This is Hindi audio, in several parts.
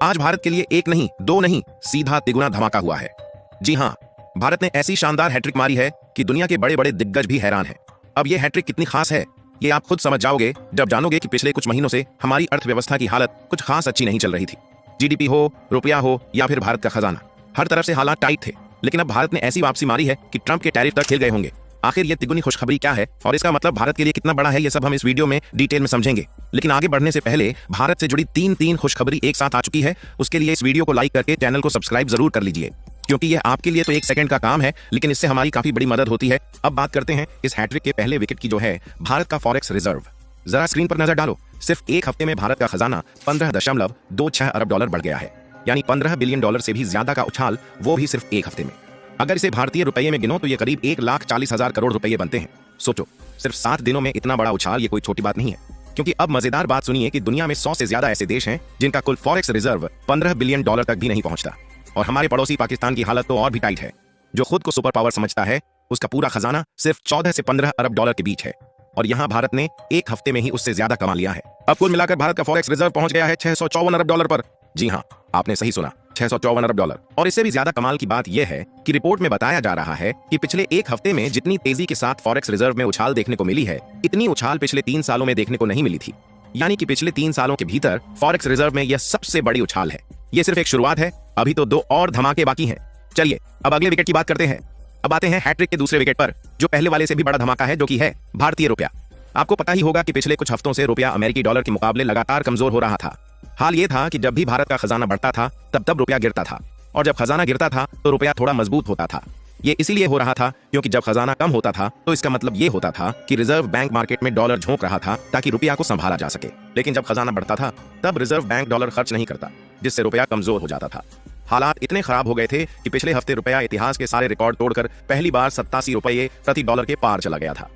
आज भारत के लिए एक नहीं, दो नहीं, सीधा तिगुना धमाका हुआ है। जी हाँ, भारत ने ऐसी शानदार हैट्रिक मारी है कि दुनिया के बड़े बड़े दिग्गज भी हैरान हैं। अब ये हैट्रिक कितनी खास है ये आप खुद समझ जाओगे जब जानोगे कि पिछले कुछ महीनों से हमारी अर्थव्यवस्था की हालत कुछ खास अच्छी नहीं चल रही थी। जीडीपी हो, रुपया हो या फिर भारत का खजाना, हर तरफ से हालात टाइट थे। लेकिन अब भारत ने ऐसी वापसी मारी है कि ट्रंप के टैरिफ तक हिल गए होंगे। आखिर ये तिगुनी खुशखबरी क्या है और इसका मतलब भारत के लिए कितना बड़ा है, ये सब हम इस वीडियो में डिटेल में समझेंगे। लेकिन आगे बढ़ने से पहले भारत से जुड़ी तीन खुशखबरी एक साथ आ चुकी है। उसके लिए इस वीडियो को लाइक करके चैनल को सब्सक्राइब जरूर कर लीजिए, क्योंकि यह आपके लिए तो 1 सेकंड का काम है, लेकिन इससे हमारी काफी बड़ी मदद होती है। अब बात करते हैं इस हैट्रिक के पहले विकेट की, जो है भारत का फॉरेक्स रिजर्व। जरा स्क्रीन पर नजर डालो। सिर्फ एक हफ्ते में भारत का खजाना 15.26 अरब डॉलर बढ़ गया है, यानी 15 बिलियन डॉलर से भी ज्यादा का उछाल, वो भी सिर्फ एक हफ्ते में। अगर इसे भारतीय रुपये में गिनो तो ये करीब 1,40,000 करोड़ रुपए बनते हैं। सोचो, सिर्फ 7 दिनों में इतना बड़ा उछाल, ये कोई छोटी बात नहीं है। क्योंकि अब मजेदार बात सुनिए कि दुनिया में 100 से ज्यादा ऐसे देश हैं जिनका कुल फॉरेक्स रिजर्व 15 बिलियन डॉलर तक भी नहीं पहुंचता। और हमारे पड़ोसी पाकिस्तान की हालत तो और भी टाइट है। जो खुद को सुपर पावर समझता है, उसका पूरा खजाना सिर्फ 14 से 15 अरब डॉलर के बीच है, और यहाँ भारत ने एक हफ्ते में ही उससे ज्यादा कमा लिया है। अब कुल मिलाकर भारत का फॉरेक्स रिजर्व पहुंच गया है 654 अरब डॉलर पर। जी हाँ, आपने सही सुना, 654 अरब डॉलर। और इससे भी ज्यादा कमाल की बात यह है कि रिपोर्ट में बताया जा रहा है कि पिछले एक हफ्ते में जितनी तेजी के साथ फॉरेक्स रिजर्व में उछाल देखने को मिली है, इतनी उछाल पिछले 3 सालों में देखने को नहीं मिली थी। यानी कि पिछले 3 सालों के भीतर फॉरेक्स रिजर्व में यह सबसे बड़ी उछाल है। ये सिर्फ एक शुरुआत है, अभी तो 2 और धमाके बाकी हैं। चलिए अब अगले विकेट की बात करते हैं। अब आते हैं हैट्रिक के दूसरे विकेट पर, जो पहले वाले से भी बड़ा धमाका है, जो कि है भारतीय रुपया। आपको पता ही होगा कि पिछले कुछ हफ्तों से रुपया अमेरिकी डॉलर के मुकाबले लगातार कमजोर हो रहा था। हाल ये था कि जब भी भारत का खजाना बढ़ता था तब रुपया गिरता था, और जब खजाना गिरता था तो रुपया थोड़ा मजबूत होता था। ये इसीलिए हो रहा था क्योंकि जब खजाना कम होता था तो इसका मतलब ये होता था कि रिजर्व बैंक मार्केट में डॉलर झोंक रहा था ताकि रुपया को संभाला जा सके। लेकिन जब खजाना बढ़ता था तब रिजर्व बैंक डॉलर खर्च नहीं करता, जिससे रुपया कमजोर हो जाता था। हालात इतने खराब हो गए थे कि पिछले हफ्ते रुपया इतिहास के सारे रिकॉर्ड तोड़कर पहली बार 87 रुपये प्रति डॉलर के पार चला गया था।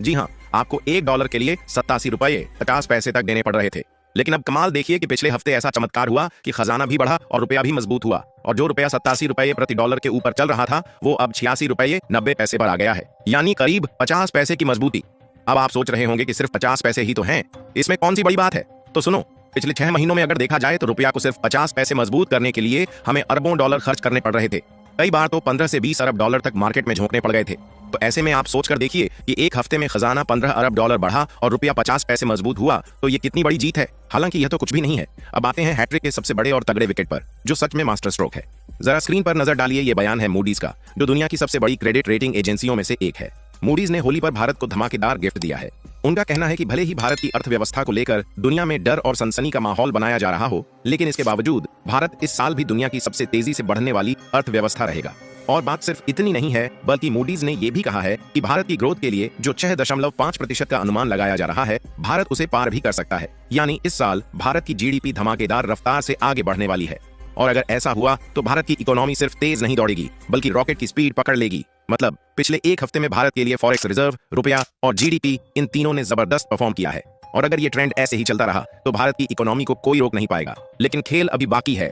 जी हाँ, आपको $1 के लिए 87 रुपये 50 पैसे तक देने पड़ रहे थे। लेकिन अब कमाल देखिए कि पिछले हफ्ते ऐसा चमत्कार हुआ कि खजाना भी बढ़ा और रुपया भी मजबूत हुआ, और जो रुपया 87 रुपये प्रति डॉलर के ऊपर चल रहा था वो अब 86 रुपये 90 पैसे पर आ गया है, यानी करीब 50 पैसे की मजबूती। अब आप सोच रहे होंगे कि सिर्फ 50 पैसे ही तो हैं, इसमें कौन सी बड़ी बात है। तो सुनो, पिछले 6 महीनों में अगर देखा जाए तो रुपया को सिर्फ 50 पैसे मजबूत करने के लिए हमें अरबों डॉलर खर्च करने पड़ रहे थे। कई बार तो 15 से 20 अरब डॉलर तक मार्केट में झोंकने पड़ गए थे। तो ऐसे में आप सोचकर देखिए कि एक हफ्ते में खजाना 15 अरब डॉलर बढ़ा और रुपया 50 पैसे मजबूत हुआ, तो ये कितनी बड़ी जीत है। हालांकि यह तो कुछ भी नहीं है। अब आते हैं हैट्रिक के सबसे बड़े और तगड़े विकेट पर, जो सच में मास्टर स्ट्रोक है। जरा स्क्रीन पर नजर डालिए, ये बयान है मूडीज का, जो दुनिया की सबसे बड़ी क्रेडिट रेटिंग एजेंसियों में से एक है। मूडीज ने होली पर भारत को धमाकेदार गिफ्ट दिया है। उनका कहना है कि भले ही भारत की अर्थव्यवस्था को लेकर दुनिया में डर और सनसनी का माहौल बनाया जा रहा हो, लेकिन इसके बावजूद भारत इस साल भी दुनिया की सबसे तेजी से बढ़ने वाली अर्थव्यवस्था रहेगा। और बात सिर्फ इतनी नहीं है, बल्कि मूडीज ने यह भी कहा है कि भारत की ग्रोथ के लिए जो 6.5% का अनुमान लगाया जा रहा है, भारत उसे पार भी कर सकता है। यानी इस साल भारत की जीडीपी धमाकेदार रफ्तार से आगे बढ़ने वाली है। और अगर ऐसा हुआ तो भारत की इकोनॉमी सिर्फ तेज नहीं दौड़ेगी, बल्कि रॉकेट की स्पीड पकड़ लेगी। मतलब पिछले एक हफ्ते में भारत के लिए फॉरेक्स रिजर्व, रुपया और जीडीपी, इन तीनों ने जबरदस्त परफॉर्म किया है। और अगर ये ट्रेंड ऐसे ही चलता रहा तो भारत की इकोनॉमी को कोई रोक नहीं पाएगा। लेकिन खेल अभी बाकी है,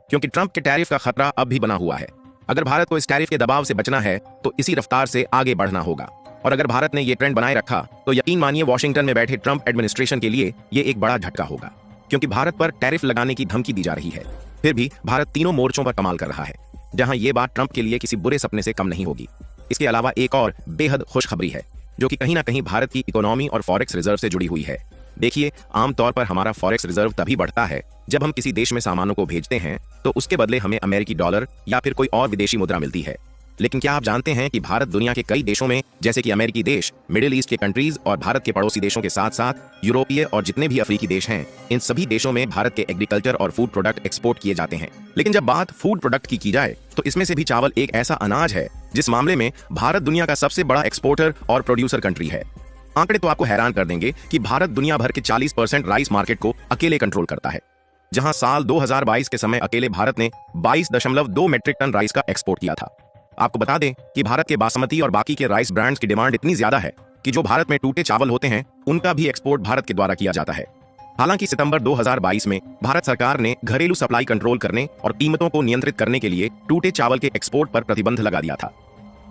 क्योंकि ट्रंप के टैरिफ का खतरा अब भी बना हुआ है। अगर भारत को इस टैरिफ के दबाव से बचना है तो इसी रफ्तार से आगे बढ़ना होगा। और अगर भारत ने ये ट्रेंड बनाए रखा तो यकीन मानिए वॉशिंगटन में बैठे ट्रंप एडमिनिस्ट्रेशन के लिए ये एक बड़ा झटका होगा, क्योंकि भारत पर टैरिफ लगाने की धमकी दी जा रही है। फिर भी भारत तीनों मोर्चों पर कमाल कर रहा है, जहां ये बात ट्रंप के लिए किसी बुरे सपने से कम नहीं होगी। इसके अलावा एक और बेहद खुशखबरी है, जो कि कहीं ना कहीं भारत की इकोनॉमी और फॉरेक्स रिजर्व से जुड़ी हुई है। देखिए, आमतौर पर हमारा फॉरेक्स रिजर्व तभी बढ़ता है जब हम किसी देश में सामानों को भेजते हैं तो उसके बदले हमें अमेरिकी डॉलर या फिर कोई और विदेशी मुद्रा मिलती है। लेकिन क्या आप जानते हैं कि भारत दुनिया के कई देशों में, जैसे कि अमेरिकी देश, मिडिल ईस्ट के कंट्रीज और भारत के पड़ोसी देशों के साथ साथ यूरोपीय और जितने भी अफ्रीकी देश हैं, इन सभी देशों में भारत के एग्रीकल्चर और फूड प्रोडक्ट एक्सपोर्ट किए जाते हैं। लेकिन जब बात फूड प्रोडक्ट की जाए तो इसमें से भी चावल एक ऐसा अनाज है जिस मामले में भारत दुनिया का सबसे बड़ा एक्सपोर्टर और प्रोड्यूसर कंट्री है। आंकड़े तो आपको हैरान कर देंगे कि भारत दुनिया भर के 40% राइस मार्केट को अकेले कंट्रोल करता है, जहां साल 2022 के समय अकेले भारत ने 22.2 मीट्रिक टन राइस का एक्सपोर्ट किया था। आपको बता दें कि भारत के बासमती और बाकी के राइस ब्रांड्स की डिमांड इतनी ज्यादा है कि जो भारत में टूटे चावल होते हैं उनका भी एक्सपोर्ट भारत के द्वारा किया जाता है। हालांकि सितंबर 2022 में भारत सरकार ने घरेलू सप्लाई कंट्रोल करने और कीमतों को नियंत्रित करने के लिए टूटे चावल के एक्सपोर्ट पर प्रतिबंध लगा दिया था।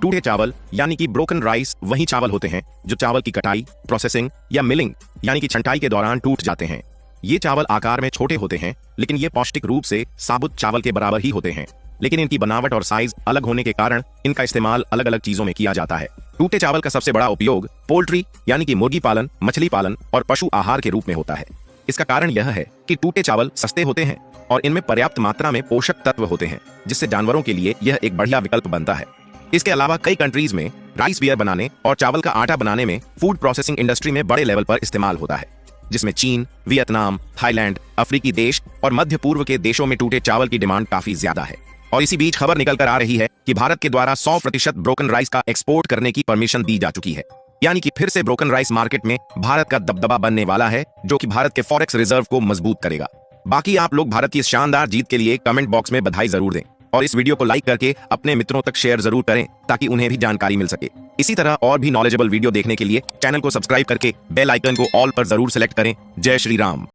टूटे चावल यानी कि ब्रोकन राइस वही चावल होते हैं जो चावल की कटाई, प्रोसेसिंग या मिलिंग यानी कि छंटाई के दौरान टूट जाते हैं। ये चावल आकार में छोटे होते हैं, लेकिन ये पौष्टिक रूप से साबुत चावल के बराबर ही होते हैं, लेकिन इनकी बनावट और साइज अलग होने के कारण इनका इस्तेमाल अलग अलग चीजों में किया जाता है। टूटे चावल का सबसे बड़ा उपयोग पोल्ट्री यानी कि मुर्गी पालन, मछली पालन और पशु आहार के रूप में होता है। इसका कारण यह है कि टूटे चावल सस्ते होते हैं और इनमें पर्याप्त मात्रा में पोषक तत्व होते हैं, जिससे जानवरों के लिए यह एक बढ़िया विकल्प बनता है। इसके अलावा कई कंट्रीज में राइस बियर बनाने और चावल का आटा बनाने में फूड प्रोसेसिंग इंडस्ट्री में बड़े लेवल पर इस्तेमाल होता है, जिसमें चीन, वियतनाम, थाईलैंड, अफ्रीकी देश और मध्य पूर्व के देशों में टूटे चावल की डिमांड काफी ज्यादा है। और इसी बीच खबर निकल कर आ रही है कि भारत के द्वारा 100% ब्रोकन राइस का एक्सपोर्ट करने की परमिशन दी जा चुकी है, यानी कि फिर से ब्रोकन राइस मार्केट में भारत का दबदबा बनने वाला है, जो कि भारत के फॉरेक्स रिजर्व को मजबूत करेगा। बाकी आप लोग भारत की इस शानदार जीत के लिए कमेंट बॉक्स में बधाई जरूर दें और इस वीडियो को लाइक करके अपने मित्रों तक शेयर जरूर करें, ताकि उन्हें भी जानकारी मिल सके। इसी तरह और भी नॉलेजेबल वीडियो देखने के लिए चैनल को सब्सक्राइब करके बेल आइकन को ऑल पर जरूर सेलेक्ट करें। जय श्री राम।